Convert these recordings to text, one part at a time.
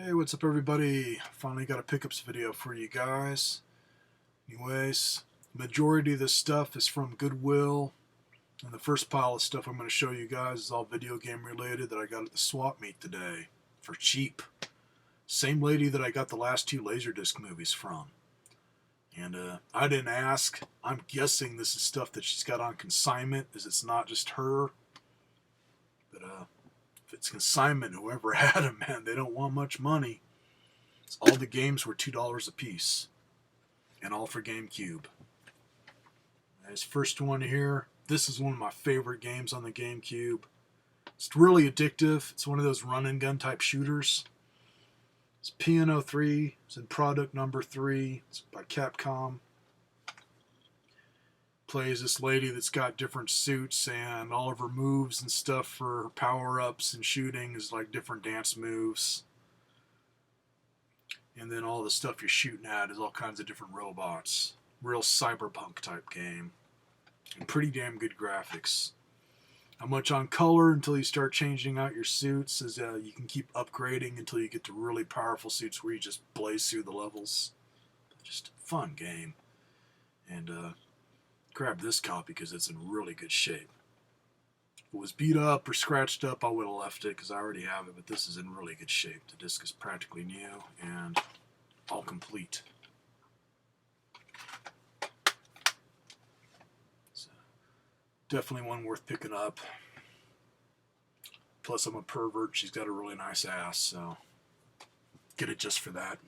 Hey, what's up everybody? Finally got a pickups video for you guys. Anyways, majority of this stuff is from Goodwill. And the first pile of stuff I'm going to show you guys is all video game related that I got at the swap meet today for cheap. Same lady that I got the last two Laserdisc movies from. And I didn't ask. I'm guessing this is stuff that she's got on consignment, as it's not just her. But if it's consignment, whoever had them, man, they don't want much money. All the games were $2 a piece, and all for GameCube. This first one here, this is one of my favorite games on the GameCube. It's really addictive. It's one of those run and gun type shooters. It's PNO3. It's in product number 3. It's by Capcom. Plays this lady that's got different suits, and all of her moves and stuff for her power-ups and shooting is like different dance moves. And then all the stuff you're shooting at is all kinds of different robots. Real cyberpunk type game. And pretty damn good graphics. Not much on color until you start changing out your suits, as you can keep upgrading until you get to really powerful suits where you just blaze through the levels. Just a fun game. And grab this copy because it's in really good shape. If it was beat up or scratched up, I would have left it because I already have it, but this is in really good shape. The disc is practically new and all complete. So, definitely one worth picking up. Plus, I'm a pervert. She's got a really nice ass, so get it just for that.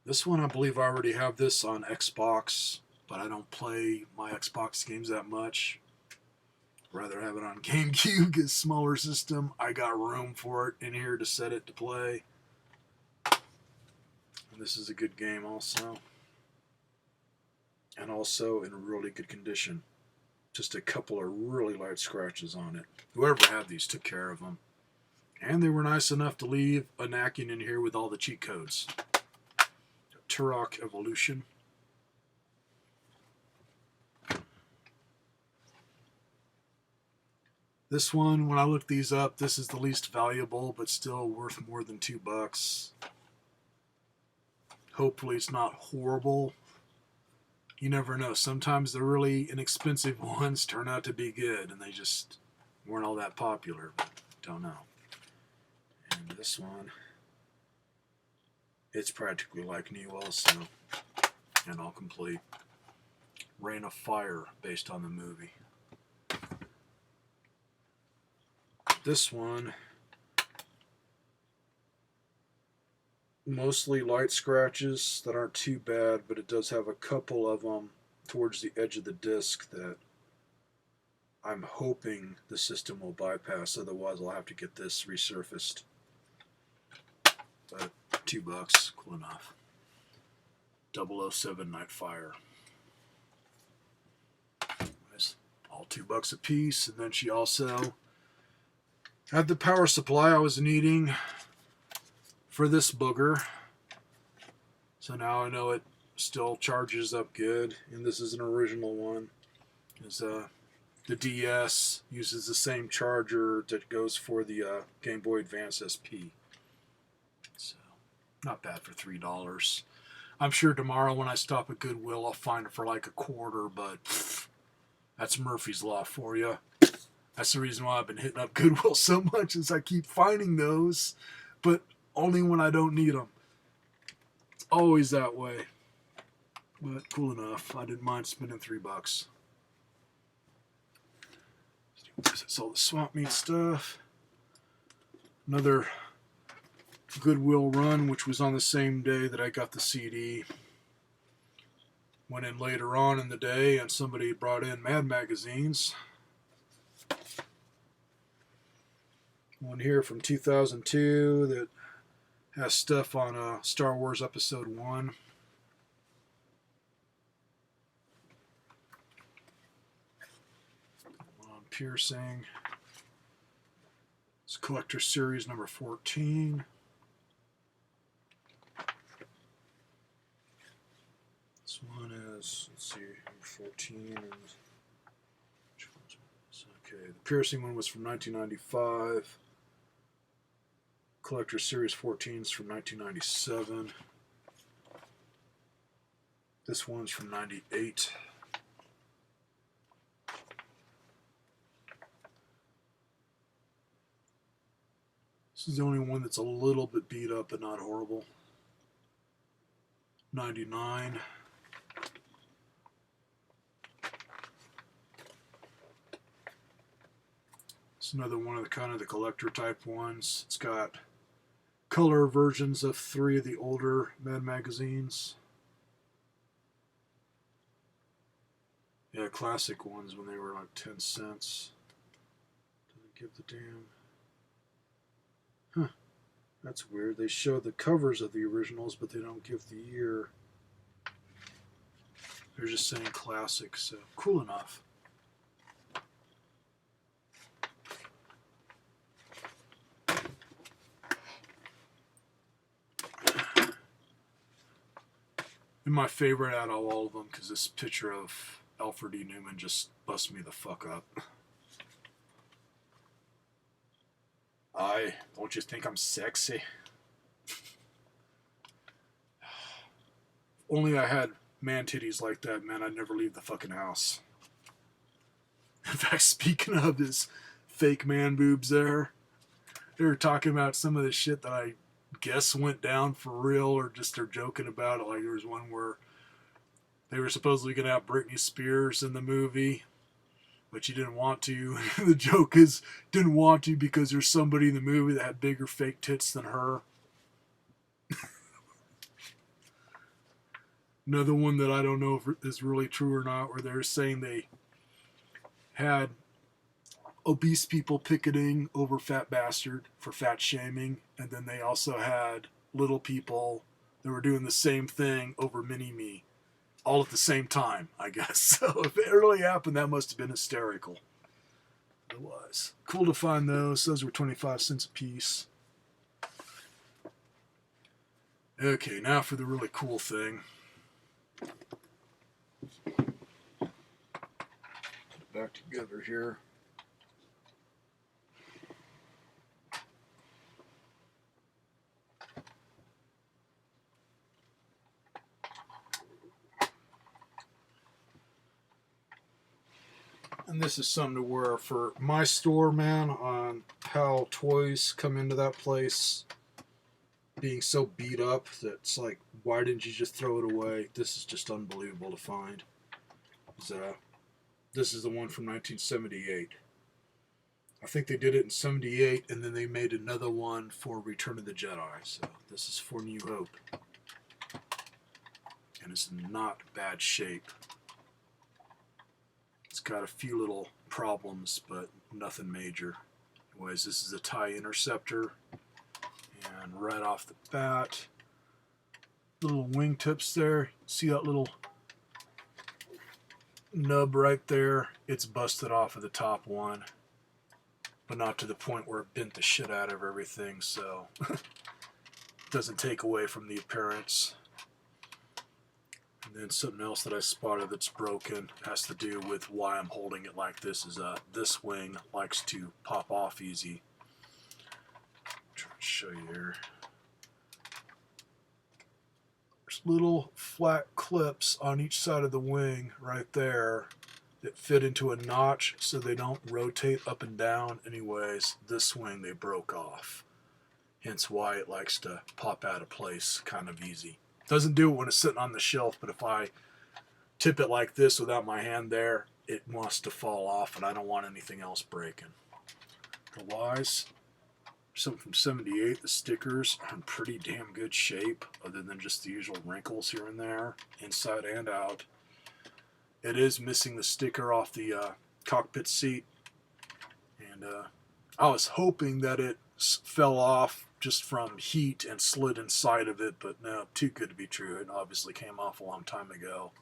This one, I believe I already have this on Xbox, but I don't play my Xbox games that much. Rather have it on GameCube, because smaller system. I got room for it in here to set it to play. And this is a good game also. And also in really good condition. Just a couple of really light scratches on it. Whoever had these took care of them. And they were nice enough to leave a napkin in here with all the cheat codes. Turok Evolution. This one, when I looked these up, this is the least valuable, but still worth more than $2. Hopefully it's not horrible. You never know. Sometimes the really inexpensive ones turn out to be good, and they just weren't all that popular. Don't know. And this one, it's practically like new also, and all complete. Reign of Fire, based on the movie. This one, mostly light scratches that aren't too bad, but it does have a couple of them towards the edge of the disc that I'm hoping the system will bypass, otherwise I'll have to get this resurfaced. But $2, cool enough. 007 Nightfire. All $2 a piece, and then she also had the power supply I was needing for this booger. So now I know it still charges up good, and this is an original one. It's, the DS uses the same charger that goes for the Game Boy Advance SP. So, not bad for $3. I'm sure tomorrow when I stop at Goodwill I'll find it for like $0.25, but pff, that's Murphy's Law for you. That's the reason why I've been hitting up Goodwill so much, is I keep finding those, but only when I don't need them. It's always that way. But cool enough. I didn't mind spending $3. That's all the swap meet stuff. Another Goodwill run, which was on the same day that I got the CD. Went in later on in the day, and somebody brought in Mad magazines. One here from 2002 that has stuff on Star Wars Episode 1. One on Piercing. It's Collector Series number 14. This one is, let's see, number 14. And okay, the Piercing one was from 1995. Collector Series 14s from 1997. This one's from 98. This is the only one that's a little bit beat up but not horrible. 99. It's another one of the kind of the collector type ones. It's got color versions of 3 of the older Mad magazines. Yeah, classic ones when they were like 10 cents. Doesn't give the damn. Huh. That's weird. They show the covers of the originals, but they don't give the year. They're just saying classic, so cool enough. And my favorite out of all of them, because this picture of Alfred E. Newman just busts me the fuck up. Don't you think I'm sexy? Only I had man titties like that, man, I'd never leave the fucking house. In fact, speaking of this fake man boobs there, they were talking about some of the shit that I guess went down for real, or just they're joking about it. Like there was one where they were supposedly going to have Britney Spears in the movie, but she didn't want to. The joke is, didn't want to because there's somebody in the movie that had bigger fake tits than her. Another one that I don't know if is really true or not, where they're saying they had obese people picketing over Fat Bastard for fat shaming, and then they also had little people that were doing the same thing over Mini-Me, all at the same time, I guess. So if it really happened, that must have been hysterical. It was. Cool to find those. Those were 25 cents a piece. Okay, now for the really cool thing. Put it back together here. And this is something to wear for my store, man, on how toys come into that place being so beat up that it's like, why didn't you just throw it away? This is just unbelievable to find. This is the one from 1978. I think they did it in 78, and then they made another one for Return of the Jedi. So this is for New Hope. And it's in not bad shape. It's got a few little problems, but nothing major. Anyways, this is a TIE Interceptor. And right off the bat, little wingtips there. See that little nub right there? It's busted off of the top one, but not to the point where it bent the shit out of everything, so doesn't take away from the appearance. And then something else that I spotted that's broken has to do with why I'm holding it like this. Is this wing likes to pop off easy. I'm trying to show you here. There's little flat clips on each side of the wing right there that fit into a notch so they don't rotate up and down. Anyways, this wing they broke off. Hence why it likes to pop out of place kind of easy. Doesn't do it when it's sitting on the shelf, but if I tip it like this without my hand there, it wants to fall off, and I don't want anything else breaking. Otherwise, something from 78, the stickers are in pretty damn good shape, other than just the usual wrinkles here and there, inside and out. It is missing the sticker off the cockpit seat, and I was hoping that it fell off just from heat and slid inside of it, but no, too good to be true. It obviously came off a long time ago.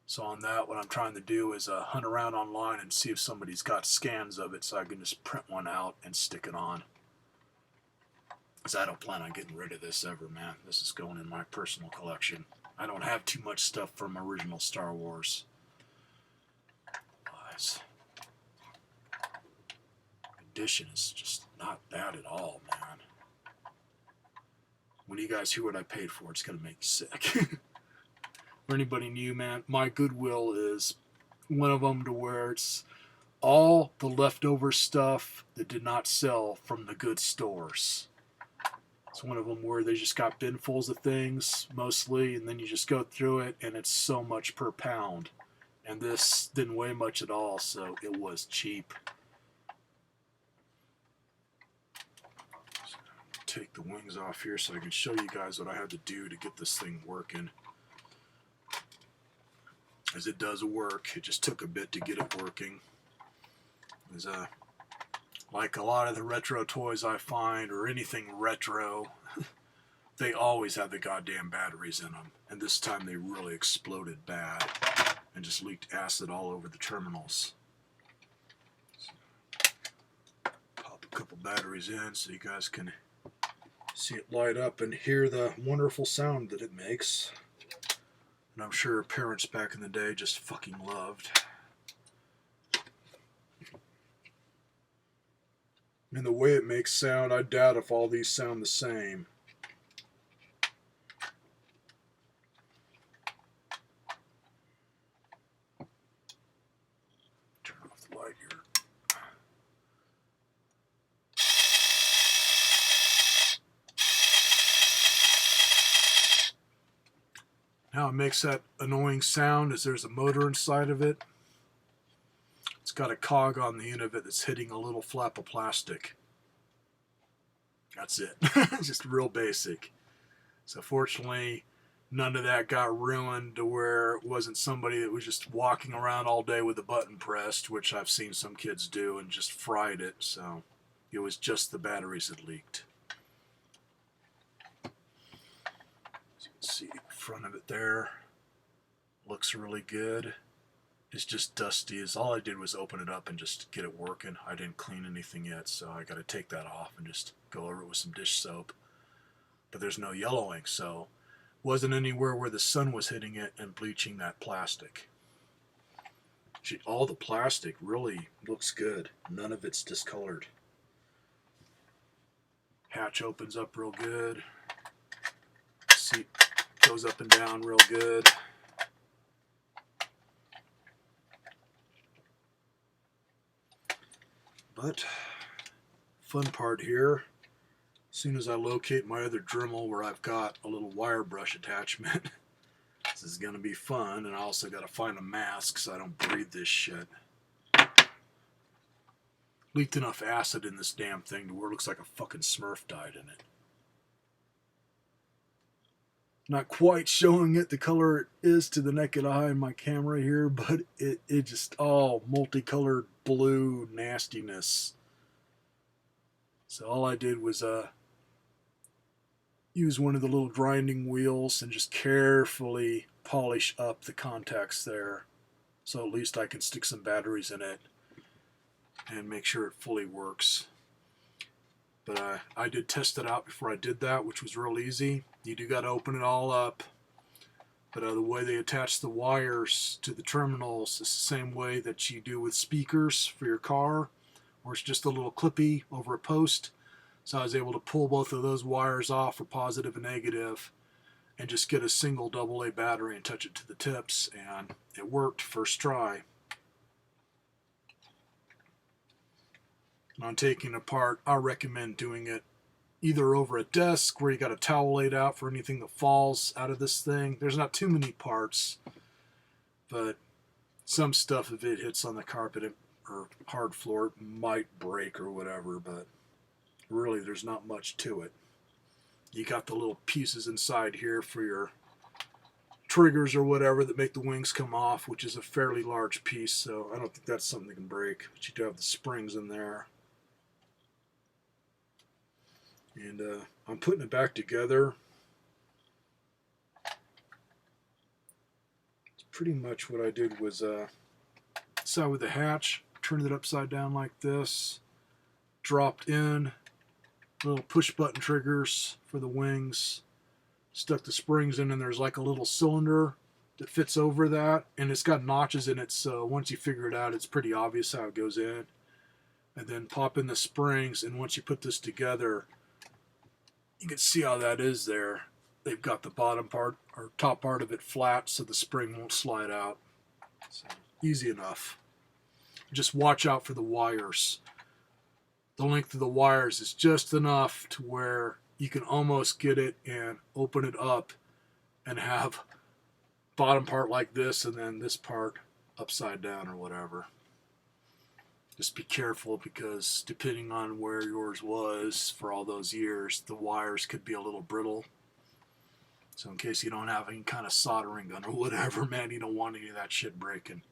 So on that, what I'm trying to do is hunt around online and see if somebody's got scans of it so I can just print one out and stick it on. Because I don't plan on getting rid of this ever, man. This is going in my personal collection. I don't have too much stuff from original Star Wars. Otherwise, condition is just not bad at all, man. When you guys hear what I paid for, it's going to make you sick. For anybody new, man, my Goodwill is one of them to where it's all the leftover stuff that did not sell from the good stores. It's one of them where they just got binfuls of things mostly, and then you just go through it, and it's so much per pound. And this didn't weigh much at all, so it was cheap. Take the wings off here so I can show you guys what I had to do to get this thing working. As it does work, it just took a bit to get it working. As like a lot of the retro toys I find, or anything retro, they always have the goddamn batteries in them. And this time they really exploded bad and just leaked acid all over the terminals. So, pop a couple batteries in so you guys can see it light up and hear the wonderful sound that it makes. And I'm sure parents back in the day just fucking loved. And the way it makes sound, I doubt if all these sound the same. Turn off the light here. Now it makes that annoying sound as there's a motor inside of it. It's got a cog on the end of it that's hitting a little flap of plastic. That's it. Just real basic. So fortunately, none of that got ruined to where it wasn't somebody that was just walking around all day with a button pressed, which I've seen some kids do, and just fried it. So it was just the batteries that leaked. As you can see the front of it there. Looks really good. It's just dusty. All I did was open it up and just get it working. I didn't clean anything yet, so I got to take that off and just go over it with some dish soap. But there's no yellowing, so wasn't anywhere where the sun was hitting it and bleaching that plastic. All the plastic really looks good. None of it's discolored. Hatch opens up real good. Seat goes up and down real good. But fun part here, as soon as I locate my other Dremel where I've got a little wire brush attachment, this is going to be fun. And I also got to find a mask so I don't breathe this shit. Leaked enough acid in this damn thing to where it looks like a fucking Smurf died in it. Not quite showing it the color it is to the naked eye in my camera here, but it just all multicolored blue nastiness. So all I did was use one of the little grinding wheels and just carefully polish up the contacts there, so at least I can stick some batteries in it and make sure it fully works. But I did test it out before I did that, which was real easy. You do got to open it all up. But the way they attach the wires to the terminals is the same way that you do with speakers for your car, where it's just a little clippy over a post. So I was able to pull both of those wires off for positive and negative and just get a single AA battery and touch it to the tips, and it worked first try. On taking it apart, I recommend doing it either over a desk where you got a towel laid out for anything that falls out of this thing. There's not too many parts, but some stuff, if it hits on the carpet or hard floor, it might break or whatever, but really there's not much to it. You got the little pieces inside here for your triggers or whatever that make the wings come off, which is a fairly large piece, so I don't think that's something that can break, but you do have the springs in there. And I'm putting it back together. Pretty much what I did was start with the hatch, turned it upside down like this, dropped in little push button triggers for the wings, stuck the springs in, and there's like a little cylinder that fits over that, and it's got notches in it, so once you figure it out, it's pretty obvious how it goes in. And then pop in the springs, and once you put this together, You can see how that is there. They've got the bottom part or top part of it flat so the spring won't slide out. So, easy enough. Just watch out for the wires. The length of the wires is just enough to where you can almost get it and open it up and have bottom part like this and then this part upside down or whatever. Just be careful because depending on where yours was for all those years, the wires could be a little brittle. So in case you don't have any kind of soldering gun or whatever, man, you don't want any of that shit breaking.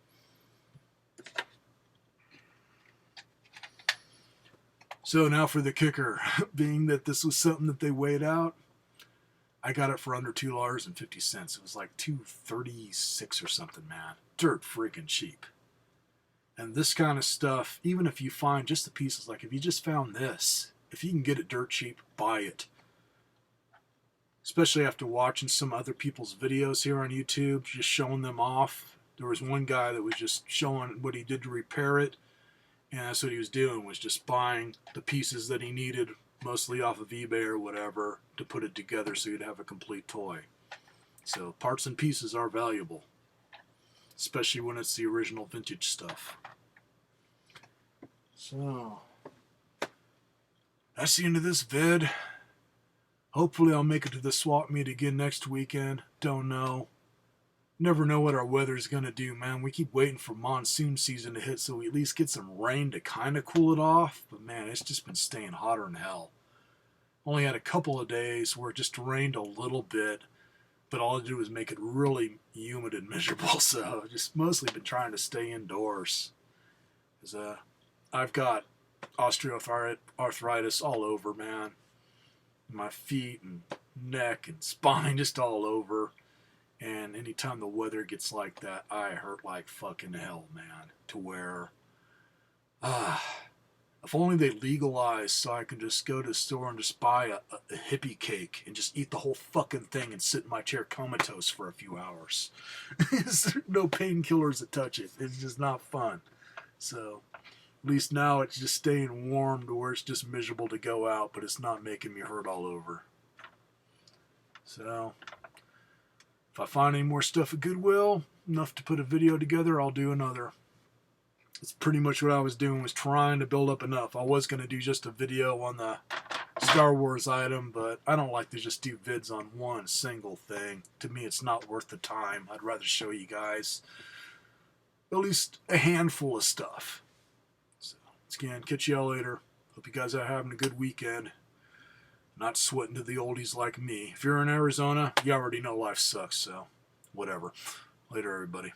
So now for the kicker. Being that this was something that they weighed out, I got it for under $2.50. It was like $2.36 or something, man. Dirt freaking cheap. And this kind of stuff, even if you find just the pieces, like if you just found this, if you can get it dirt cheap, buy it. Especially after watching some other people's videos here on YouTube, just showing them off. There was one guy that was just showing what he did to repair it. And that's what he was doing, was just buying the pieces that he needed, mostly off of eBay or whatever, to put it together so you'd have a complete toy. So parts and pieces are valuable, especially when it's the original vintage stuff. So that's the end of this vid. Hopefully I'll make it to the swap meet again next weekend. Don't know. Never know what our weather's going to do, man. We keep waiting for monsoon season to hit so we at least get some rain to kind of cool it off. But man, it's just been staying hotter than hell. Only had a couple of days where it just rained a little bit, but all it did was make it really humid and miserable. So I've just mostly been trying to stay indoors. Because I've got osteoarthritis all over, man. My feet and neck and spine, just all over. And anytime the weather gets like that, I hurt like fucking hell, man. To where, if only they legalize so I can just go to the store and just buy a hippie cake and just eat the whole fucking thing and sit in my chair comatose for a few hours. There's no painkillers that touch it. It's just not fun. So, at least now it's just staying warm to where it's just miserable to go out, but it's not making me hurt all over. So, if I find any more stuff at Goodwill, enough to put a video together, I'll do another. That's pretty much what I was doing, was trying to build up enough. I was going to do just a video on the Star Wars item, but I don't like to just do vids on one single thing. To me, it's not worth the time. I'd rather show you guys at least a handful of stuff. So, once again, catch y'all later. Hope you guys are having a good weekend. Not sweating to the oldies like me. If you're in Arizona, you already know life sucks, so whatever. Later, everybody.